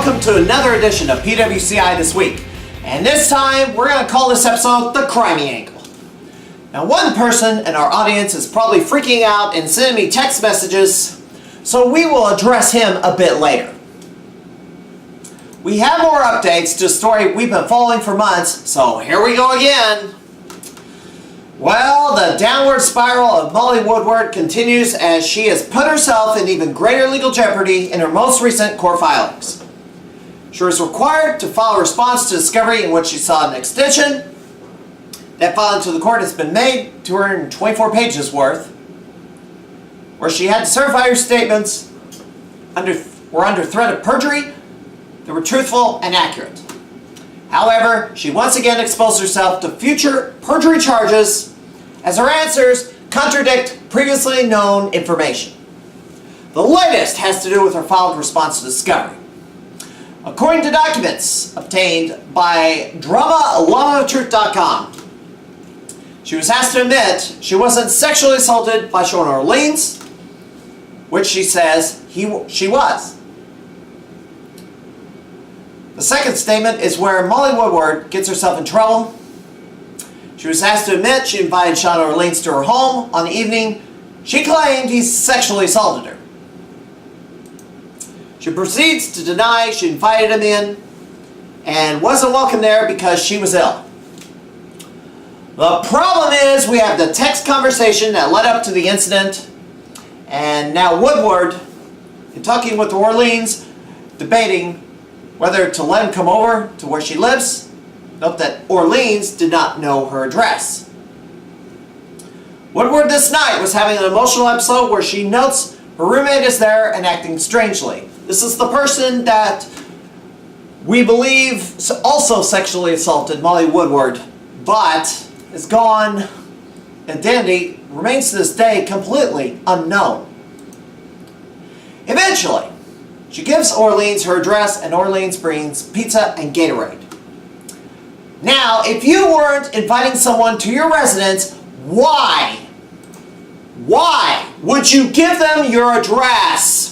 welcome to another edition of PWCI This Week. And this time, we're going to call this episode the Crimey Angle. Now, one person in our audience is probably freaking out and sending me text messages, so we will address him a bit later. We have more updates to a story we've been following for months, so here we go again. Well, the downward spiral of Molly Woodward continues as she has put herself in even greater legal jeopardy in her most recent court filings. She was required to file a response to discovery in which she sought an extension. That filing to the court has been made, 224 pages worth, where she had to certify her statements were under threat of perjury. They were truthful and accurate. However, she once again exposed herself to future perjury charges as her answers contradict previously known information. The latest has to do with her filed response to discovery. According to documents obtained by drama-truth.com, she was asked to admit she wasn't sexually assaulted by Sean Orleans, which she says she was. The second statement is where Molly Woodward gets herself in trouble. She was asked to admit she invited Sean Orleans to her home on the evening she claimed he sexually assaulted her. She proceeds to deny she invited him in and wasn't welcome there because she was ill. The problem is we have the text conversation that led up to the incident, and now Woodward, in talking with Orleans, debating whether to let him come over to where she lives. Note that Orleans did not know her address. Woodward this night was having an emotional episode where she notes her roommate is there and acting strangely. This is the person that we believe also sexually assaulted Molly Woodward, but is gone. Identity remains to this day completely unknown. Eventually, she gives Orleans her address, and Orleans brings pizza and Gatorade. Now, if you weren't inviting someone to your residence, why? Why would you give them your address?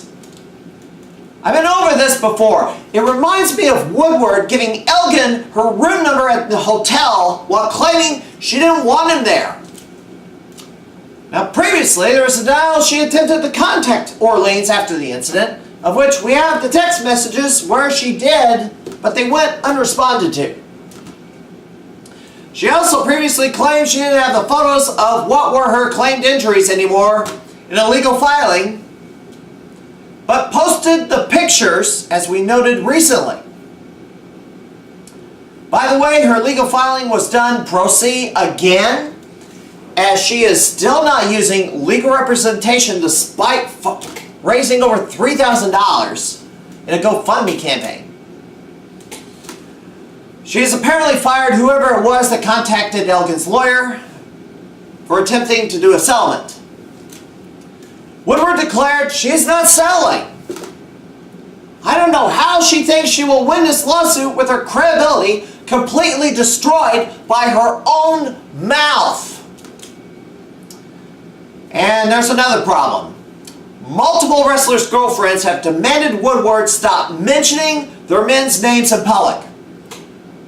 I've been over this before. It reminds me of Woodward giving Elgin her room number at the hotel while claiming she didn't want him there. Now, previously, there was a denial she attempted to contact Orleans after the incident, of which we have the text messages where she did, but they went unresponded to. She also previously claimed she didn't have the photos of what were her claimed injuries anymore in a legal filing, but posted the pictures, as we noted recently. By the way, her legal filing was done pro se again, as she is still not using legal representation despite raising over $3,000 in a GoFundMe campaign. She has apparently fired whoever it was that contacted Elgin's lawyer for attempting to do a settlement. Woodward declared she is not settling. I don't know how she thinks she will win this lawsuit with her credibility completely destroyed by her own mouth. And there's another problem. Multiple wrestlers' girlfriends have demanded Woodward stop mentioning their men's names in public.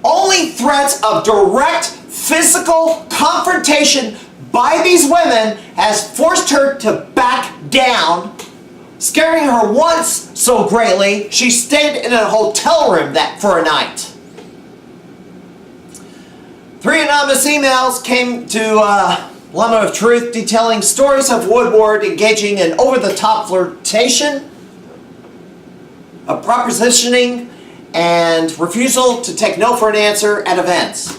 Only threats of direct physical confrontation by these women has forced her to back down, scaring her once so greatly she stayed in a hotel room for a night. 3 anonymous emails came to Llama of Truth detailing stories of Woodward engaging in over-the-top flirtation, a propositioning, and refusal to take no for an answer at events.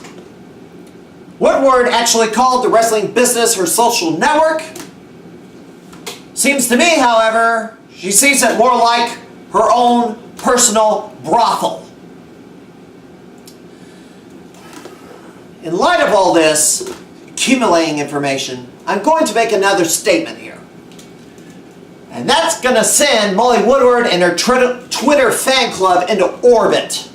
Woodward actually called the wrestling business her social network. Seems to me, however, she sees it more like her own personal brothel. In light of all this accumulating information, I'm going to make another statement here. And that's going to send Molly Woodward and her Twitter fan club into orbit.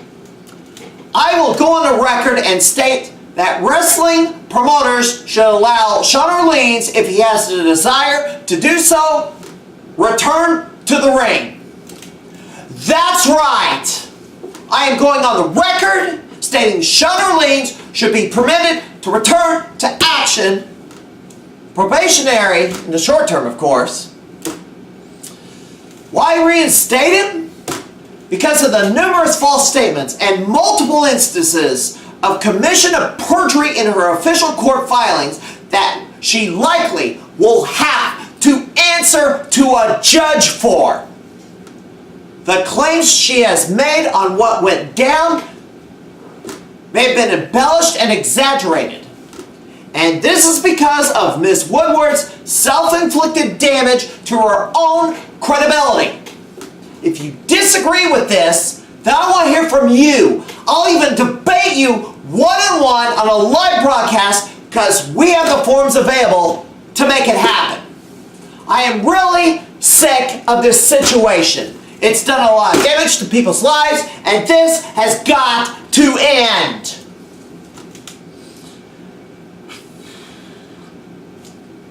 I will go on the record and state that wrestling promoters should allow Sean Orleans, if he has the desire to do so, return to the ring. That's right! I am going on the record stating Shunnerlings should be permitted to return to action, probationary in the short term, of course. Why reinstate him? Because of the numerous false statements and multiple instances of commission of perjury in her official court filings that she likely will have to answer to a judge for. The claims she has made on what went down may have been embellished and exaggerated. And this is because of Ms. Woodward's self-inflicted damage to her own credibility. If you disagree with this, then I want to hear from you. I'll even debate you one-on-one on a live broadcast because we have the forms available to make it happen. I am really sick of this situation. It's done a lot of damage to people's lives, and this has got to end.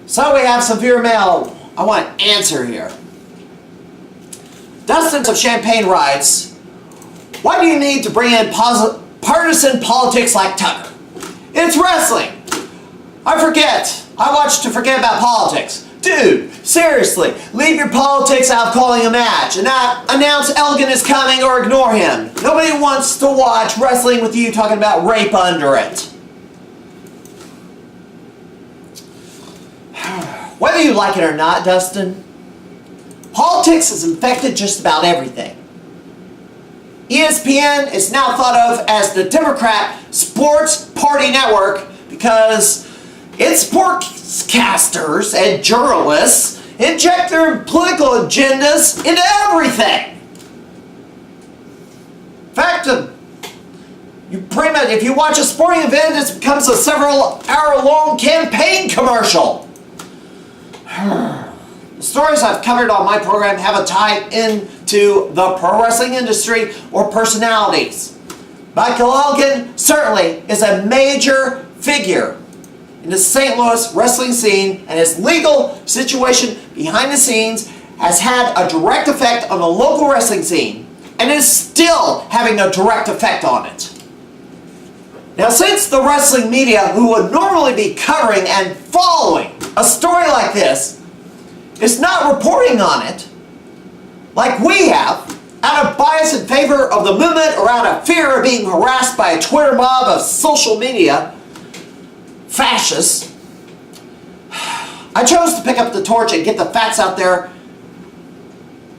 So we have some viewer mail I want to answer here. Dustin of Champaign writes, why do you need to bring in partisan politics like Tucker? It's wrestling. I watch to forget about politics. Dude, seriously, leave your politics out of calling a match and not announce Elgin is coming or ignore him. Nobody wants to watch wrestling with you talking about rape under it. Whether you like it or not, Dustin, politics has infected just about everything. ESPN is now thought of as the Democrat Sports Party Network because its sportscasters and journalists inject their political agendas into everything. In fact, if you watch a sporting event, it becomes a several-hour-long campaign commercial. The stories I've covered on my program have a tie into the pro wrestling industry or personalities. Michael Elgin certainly is a major figure in the St. Louis wrestling scene, and his legal situation behind the scenes has had a direct effect on the local wrestling scene and is still having a direct effect on it. Now, since the wrestling media, who would normally be covering and following a story like this, is not reporting on it, like we have, out of bias in favor of the movement or out of fear of being harassed by a Twitter mob of social media fascists, I chose to pick up the torch and get the facts out there,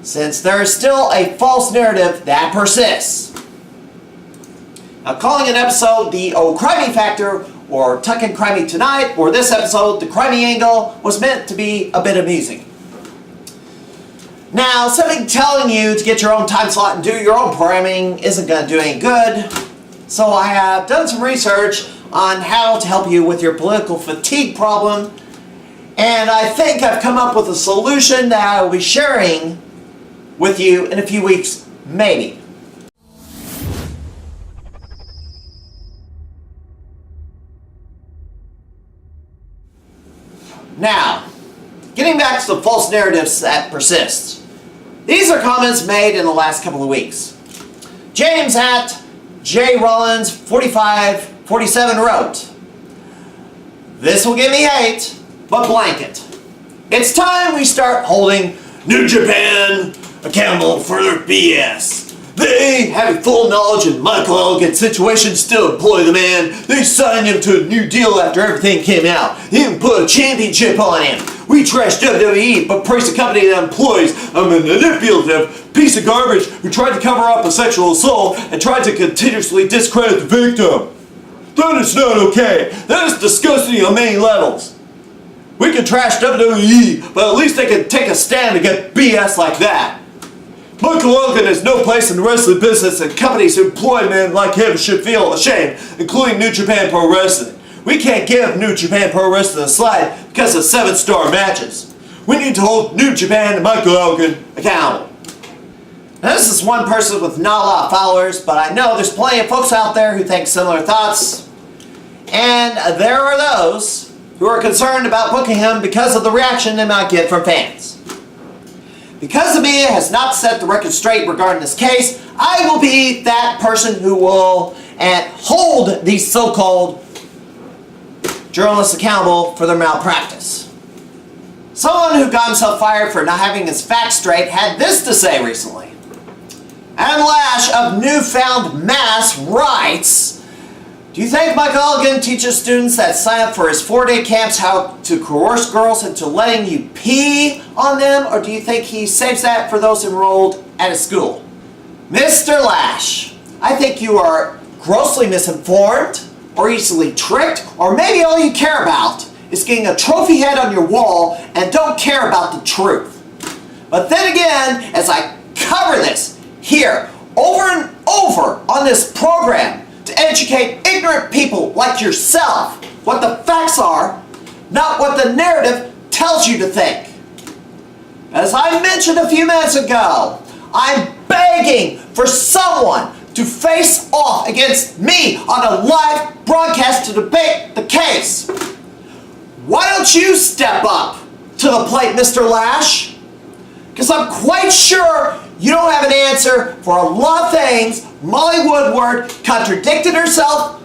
since there is still a false narrative that persists. Now, calling an episode the Crimey Factor or Tucking Crimey Tonight, or this episode the Crimey Angle, was meant to be a bit amusing. Now, simply telling you to get your own time slot and do your own programming isn't going to do any good, so I have done some research on how to help you with your political fatigue problem, and I think I've come up with a solution that I will be sharing with you in a few weeks, maybe. Now, getting back to the false narratives that persist. These are comments made in the last couple of weeks. James at J. Rollins 4547 wrote, this will give me hate, but blanket. It's time we start holding New Japan accountable for their BS. They, having full knowledge of Michael Elgin's situation, still employ the man. They signed him to a new deal after everything came out. They even put a championship on him. We trash WWE, but praise the company that employs a manipulative piece of garbage who tried to cover up a sexual assault and tried to continuously discredit the victim. That is not okay. That is disgusting on many levels. We can trash WWE, but at least they can take a stand against BS like that. Michael Elgin has no place in the wrestling business, and companies who employ men like him should feel ashamed, including New Japan Pro Wrestling. We can't give New Japan Pro Wrestling a slide because of 7-star matches. We need to hold New Japan and Michael Elgin accountable. Now, this is one person with not a lot of followers, but I know there's plenty of folks out there who think similar thoughts. And there are those who are concerned about booking him because of the reaction they might get from fans. Because the media has not set the record straight regarding this case, I will be that person who will hold these so-called journalists accountable for their malpractice. Someone who got himself fired for not having his facts straight had this to say recently. Adam Lash of Newfound Mass writes, "Do you think Michael Elgin teaches students that sign up for his 4-day camps how to coerce girls into letting you pee on them, or do you think he saves that for those enrolled at his school?" Mr. Lash, I think you are grossly misinformed, or easily tricked, or maybe all you care about is getting a trophy head on your wall and don't care about the truth. But then again, as I cover this here over and over on this program to educate ignorant people like yourself what the facts are, not what the narrative tells you to think. As I mentioned a few minutes ago, I'm begging for someone to face off against me on a live broadcast to debate the case. Why don't you step up to the plate, Mr. Lash? Because I'm quite sure you don't have an answer for a lot of things Molly Woodward contradicted herself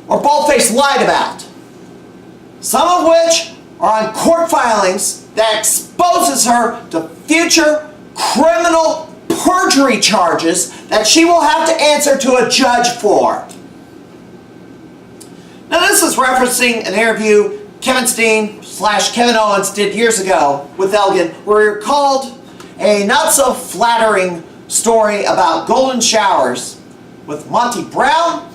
or bald-faced lied about. Some of which are on court filings that exposes her to future criminal perjury charges that she will have to answer to a judge for. Now this is referencing an interview Kevin Steen/Kevin Owens did years ago with Elgin, where he recalled a not-so-flattering story about golden showers with Monty Brown,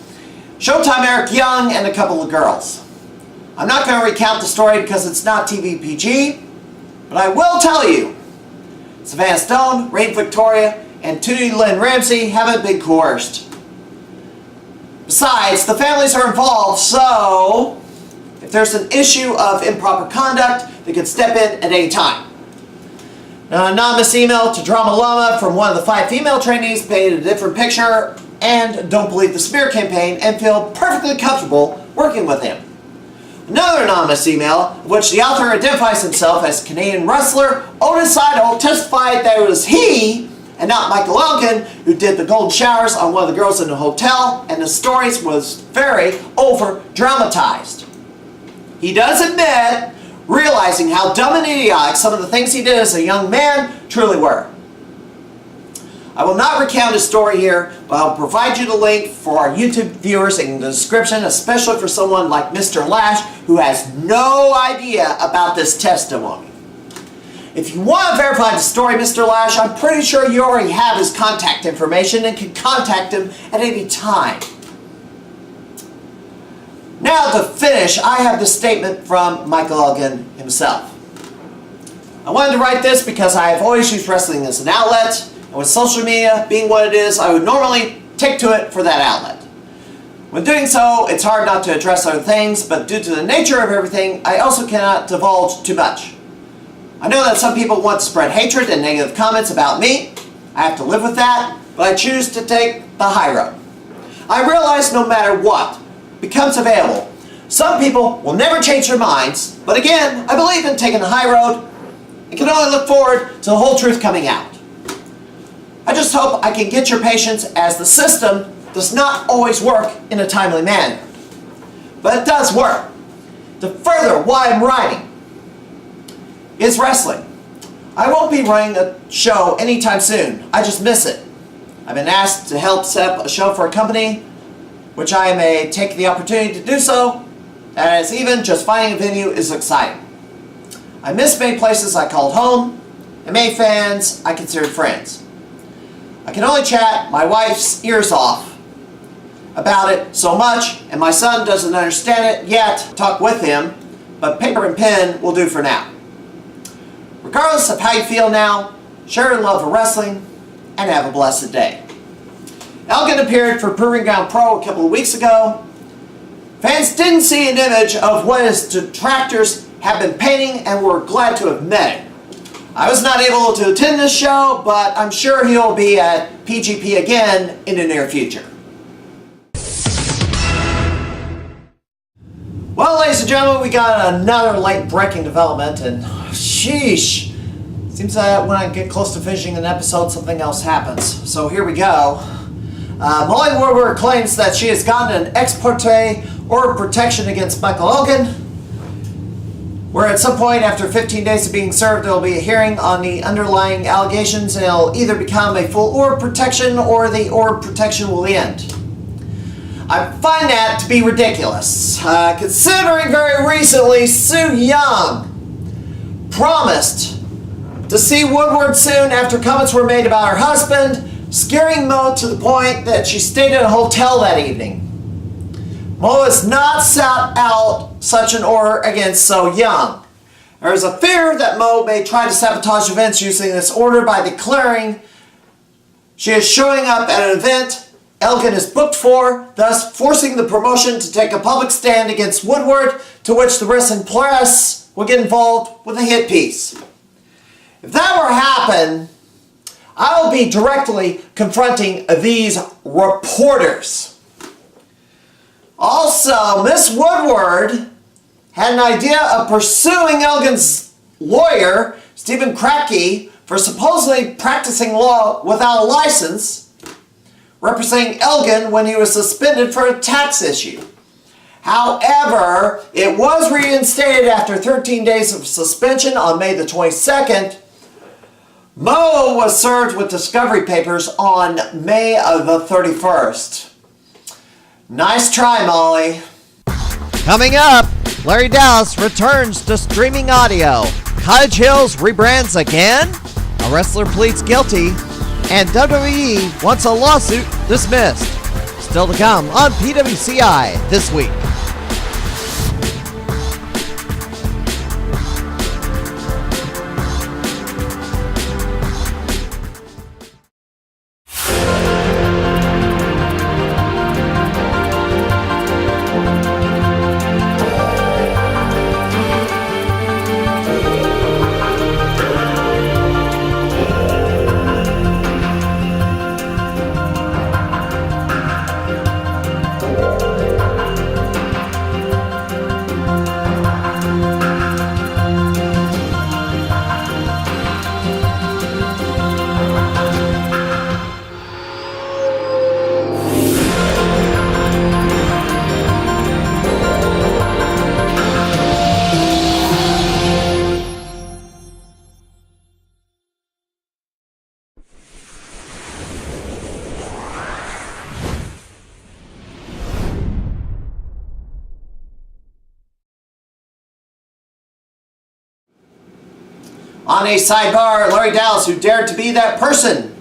Showtime Eric Young, and a couple of girls. I'm not going to recount the story because it's not TV PG, but I will tell you, Savannah Stone, Rain Victoria, and Tootie Lynn Ramsey haven't been coerced. Besides, the families are involved, so if there's an issue of improper conduct, they can step in at any time. Now, an anonymous email to Drama Llama from one of the 5 female trainees painted a different picture, and don't believe the smear campaign and feel perfectly comfortable working with him. Another anonymous email, in which the author identifies himself as Canadian wrestler Otis Seidel, testified that it was he and not Michael Elgin who did the golden showers on one of the girls in the hotel, and the stories was very over-dramatized. He does admit realizing how dumb and idiotic some of the things he did as a young man truly were. I will not recount his story here, but I'll provide you the link for our YouTube viewers in the description, especially for someone like Mr. Lash, who has no idea about this testimony. If you want to verify the story, Mr. Lash, I'm pretty sure you already have his contact information and can contact him at any time. Now to finish, I have the statement from Michael Elgin himself. I wanted to write this because I have always used wrestling as an outlet, and with social media being what it is, I would normally take to it for that outlet. When doing so, it's hard not to address other things, but due to the nature of everything, I also cannot divulge too much. I know that some people want to spread hatred and negative comments about me. I have to live with that, but I choose to take the high road. I realize no matter what becomes available, some people will never change their minds, but again, I believe in taking the high road and can only look forward to the whole truth coming out. I just hope I can get your patience, as the system does not always work in a timely manner. But it does work. To further why I'm writing is wrestling. I won't be running a show anytime soon. I just miss it. I've been asked to help set up a show for a company, which I may take the opportunity to do so, as even just finding a venue is exciting. I miss many places I called home, and many fans I considered friends. I can only chat my wife's ears off about it so much, and my son doesn't understand it yet. Talk with him, but paper and pen will do for now. Regardless of how you feel now, share your love of wrestling, and have a blessed day. Elgin appeared for Proving Ground Pro a couple of weeks ago. Fans didn't see an image of what his detractors have been painting and were glad to have met him. I was not able to attend this show, but I'm sure he'll be at PGP again in the near future. Well, ladies and gentlemen, we got another late breaking development, and sheesh, Seems that when I get close to finishing an episode, something else happens. So here we go. Molly Woodward claims that she has gotten an ex parte order of protection against Michael Elgin, where at some point after 15 days of being served, there will be a hearing on the underlying allegations, and it'll either become a full order of protection or the order of protection will end. I find that to be ridiculous, considering very recently Sue Young promised to see Woodward soon after comments were made about her husband, scaring Mo to the point that she stayed at a hotel that evening. Mo has not sought out such an order against So Young. There is a fear that Mo may try to sabotage events using this order by declaring she is showing up at an event Elgin is booked for, thus forcing the promotion to take a public stand against Woodward, to which the wrestling press will get involved with a hit piece. If that were to happen, I will be directly confronting these reporters. Also, Miss Woodward had an idea of pursuing Elgin's lawyer, Stephen Cracky, for supposedly practicing law without a license, representing Elgin when he was suspended for a tax issue. However, it was reinstated after 13 days of suspension on May the 22nd. Mo was served with discovery papers on May of the 31st. Nice try, Molly. Coming up, Larry Dallas returns to streaming audio. Cottage Hills rebrands again? A wrestler pleads guilty. And WWE wants a lawsuit dismissed. Still to come on PWCI this week. On a sidebar, Larry Dallas, who dared to be that person,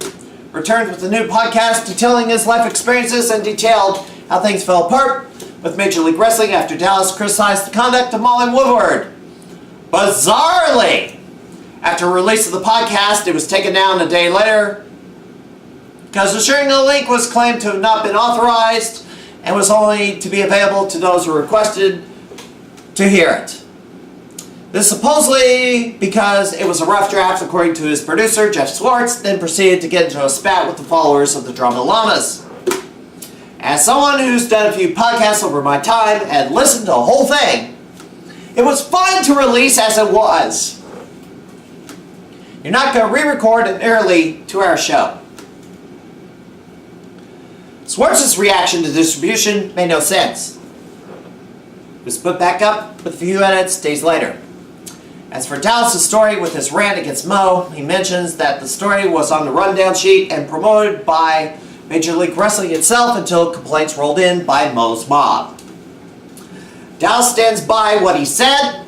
returned with a new podcast detailing his life experiences and detailed how things fell apart with Major League Wrestling after Dallas criticized the conduct of Molly Woodward. Bizarrely, after release of the podcast, it was taken down a day later because the sharing of the link was claimed to have not been authorized and was only to be available to those who requested to hear it. This supposedly because it was a rough draft, according to his producer, Jeff Swartz, then proceeded to get into a spat with the followers of the Drama Llamas. As someone who's done a few podcasts over my time and listened to the whole thing, it was fine to release as it was. You're not going to re-record an early 2-hour show. Swartz's reaction to distribution made no sense. It was put back up with a few edits days later. As for Dallas' story with his rant against Mo, he mentions that the story was on the rundown sheet and promoted by Major League Wrestling itself until complaints rolled in by Mo's mob. Dallas stands by what he said,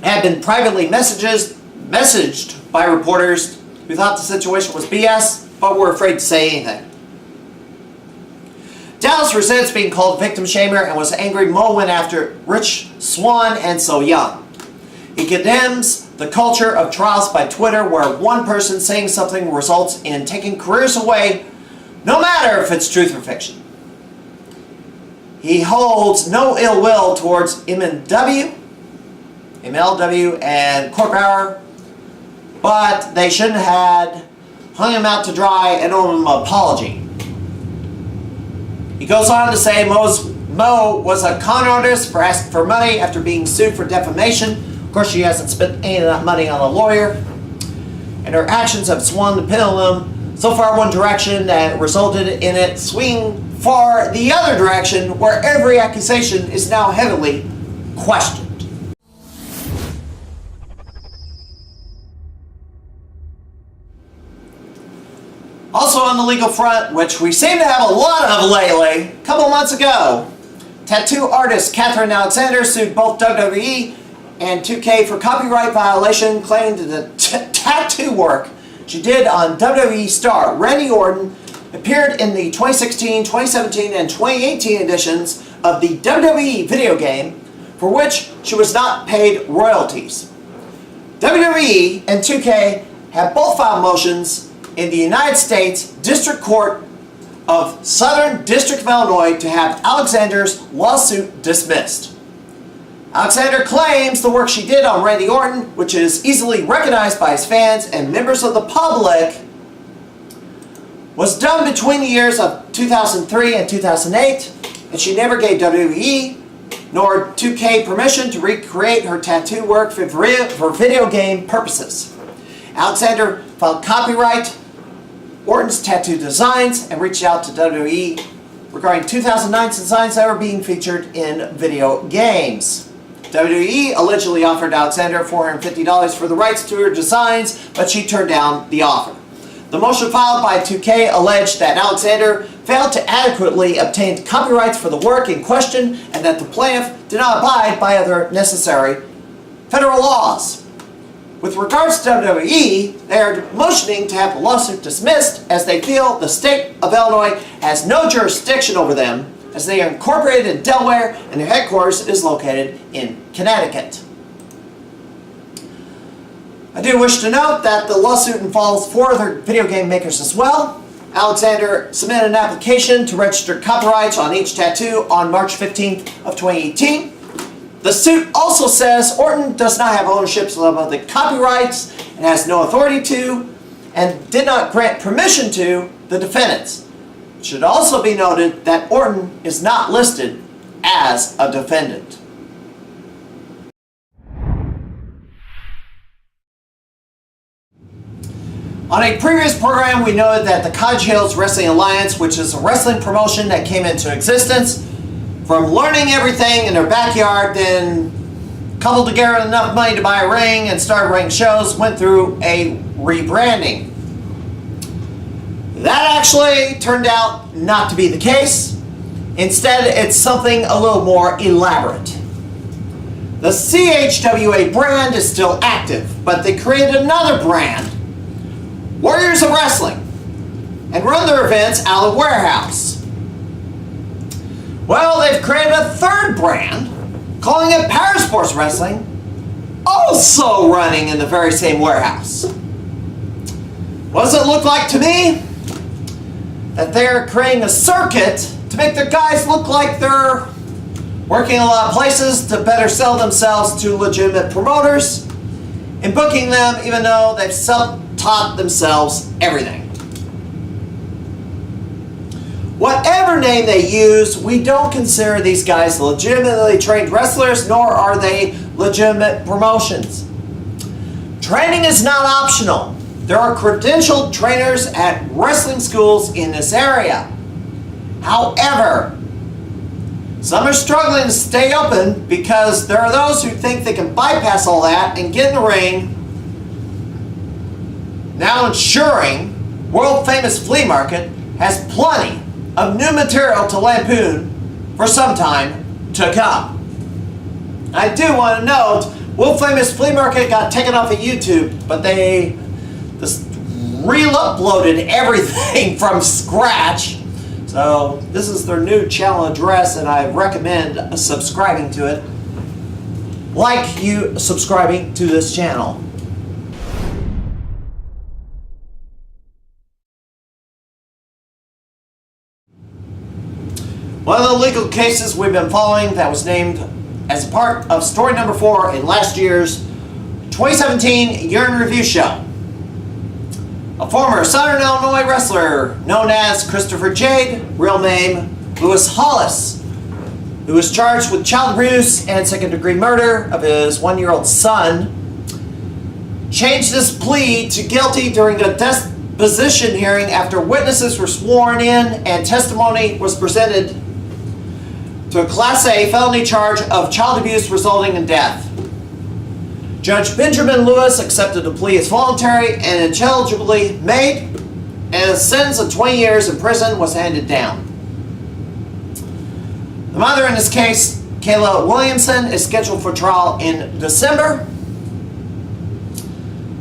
had been privately messaged by reporters who thought the situation was BS, but were afraid to say anything. Dallas resents being called a victim shamer and was angry Mo went after Rich Swann and So Young. He condemns the culture of trials by Twitter where one person saying something results in taking careers away, no matter if it's truth or fiction. He holds no ill will towards MLW and Corpower, but they shouldn't have hung him out to dry and owed him an apology. He goes on to say Mo was a con artist for asking for money after being sued for defamation. Of course, she hasn't spent any of that money on a lawyer. and her actions have swung the pendulum so far one direction that resulted in it swinging far the other direction, where every accusation is now heavily questioned. Also on the legal front, which we seem to have a lot of lately, a couple months ago, tattoo artist Catherine Alexander sued both WWE and 2K for copyright violation, claiming that the tattoo work she did on WWE star Randy Orton appeared in the 2016, 2017, and 2018 editions of the WWE video game, for which she was not paid royalties. WWE and 2K have both filed motions in the United States District Court of Southern District of Illinois to have Alexander's lawsuit dismissed. Alexander claims the work she did on Randy Orton, which is easily recognized by his fans and members of the public, was done between the years of 2003 and 2008, and she never gave WWE nor 2K permission to recreate her tattoo work for video game purposes. Alexander filed copyright Orton's tattoo designs and reached out to WWE regarding 2009's designs that were being featured in video games. WWE allegedly offered Alexander $450 for the rights to her designs, but she turned down the offer. The motion filed by 2K alleged that Alexander failed to adequately obtain copyrights for the work in question and that the plaintiff did not abide by other necessary federal laws. With regards to WWE, they are motioning to have the lawsuit dismissed as they feel the state of Illinois has no jurisdiction over them, as they are incorporated in Delaware and their headquarters is located in Connecticut. I do wish to note that the lawsuit involves 4 other video game makers as well. Alexander submitted an application to register copyrights on each tattoo on March 15th of 2018. The suit also says Orton does not have ownership of the copyrights and has no authority to, and did not grant permission to, the defendants. It should also be noted that Orton is not listed as a defendant. On a previous program, we noted that the Cottage Hills Wrestling Alliance, which is a wrestling promotion that came into existence from learning everything in their backyard, then coupled together enough money to buy a ring and start running shows, went through a rebranding. That actually turned out not to be the case. Instead, it's something a little more elaborate. The CHWA brand is still active, but they created another brand, Warriors of Wrestling, and run their events out of the warehouse. Well, they've created a third brand, calling it Parasports Wrestling, also running in the very same warehouse. What does it look like to me? That they're creating a circuit to make their guys look like they're working in a lot of places to better sell themselves to legitimate promoters, and booking them even though they've self-taught themselves everything. Whatever name they use, we don't consider these guys legitimately trained wrestlers, nor are they legitimate promotions. Training is not optional. There are credentialed trainers at wrestling schools in this area. However, some are struggling to stay open because there are those who think they can bypass all that and get in the ring, now ensuring world-famous flea market has plenty of new material to lampoon for some time to come. I do want to note, World Famous Flea Market got taken off of YouTube, but they just re-uploaded everything from scratch. So this is their new channel address, and I recommend subscribing to it, like you subscribing to this channel. One of the legal cases we've been following that was named as a part of story number 4 in last year's 2017 Year in Review show. A former Southern Illinois wrestler known as Christopher Jade, real name Lewis Hollis, who was charged with child abuse and second-degree murder of his 1-year-old son, changed his plea to guilty during a deposition hearing after witnesses were sworn in and testimony was presented to a Class A felony charge of child abuse resulting in death. Judge Benjamin Lewis accepted the plea as voluntary and intelligibly made, and a sentence of 20 years in prison was handed down. The mother in this case, Kayla Williamson, is scheduled for trial in December.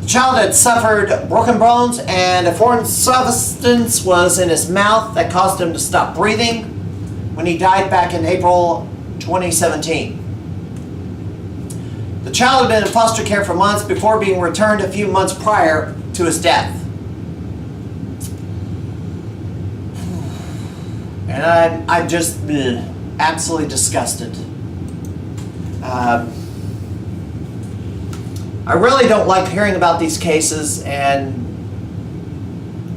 The child had suffered broken bones and a foreign substance was in his mouth that caused him to stop breathing when he died back in April 2017. The child had been in foster care for months before being returned a few months prior to his death. And I'm just absolutely disgusted. I really don't like hearing about these cases, and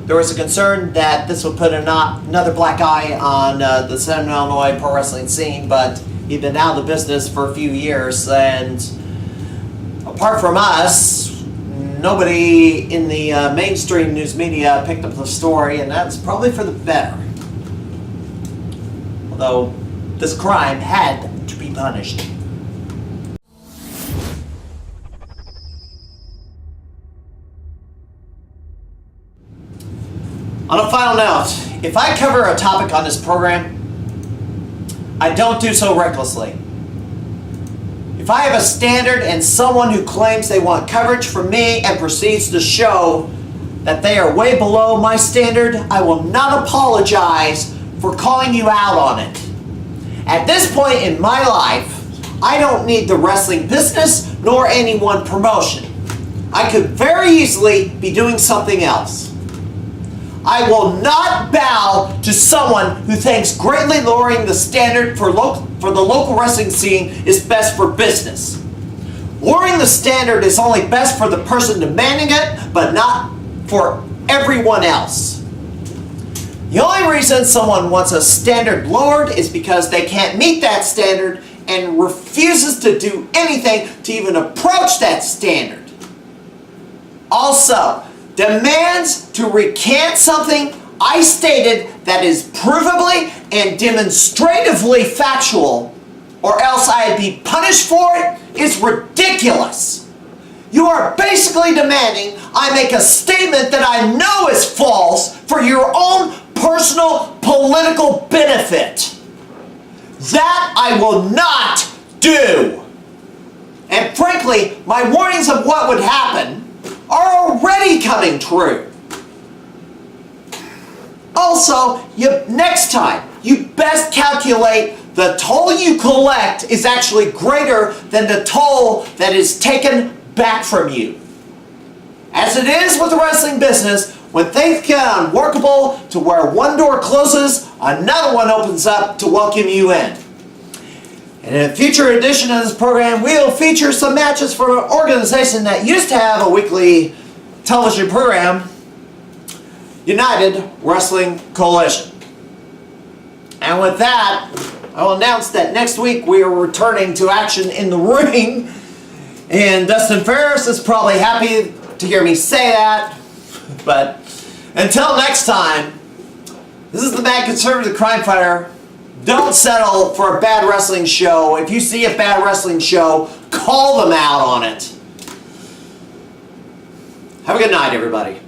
there was a concern that this would put another black eye on the Southern Illinois pro wrestling scene, but he'd been out of the business for a few years, and apart from us, nobody in the mainstream news media picked up the story, and that's probably for the better. Although this crime had to be punished. On a final note, if I cover a topic on this program, I don't do so recklessly. If I have a standard and someone who claims they want coverage from me and proceeds to show that they are way below my standard, I will not apologize for calling you out on it. At this point in my life, I don't need the wrestling business nor any one promotion. I could very easily be doing something else. I will not bow to someone who thinks greatly lowering the standard for the local wrestling scene is best for business. Lowering the standard is only best for the person demanding it, but not for everyone else. The only reason someone wants a standard lowered is because they can't meet that standard and refuses to do anything to even approach that standard. Also, demands to recant something I stated that is provably and demonstratively factual, or else I'd be punished for it, is ridiculous. You are basically demanding I make a statement that I know is false for your own personal political benefit. That I will not do. And frankly, my warnings of what would happen are already coming true. Also, next time, you best calculate the toll you collect is actually greater than the toll that is taken back from you. As it is with the wrestling business, when things get unworkable to where one door closes, another one opens up to welcome you in. And in a future edition of this program, we'll feature some matches from an organization that used to have a weekly television program, United Wrestling Coalition. And with that, I will announce that next week we are returning to action in the ring. And Dustin Ferris is probably happy to hear me say that. But until next time, this is the Mad Conservative Crime Fighter. Don't settle for a bad wrestling show. If you see a bad wrestling show, call them out on it. Have a good night, everybody.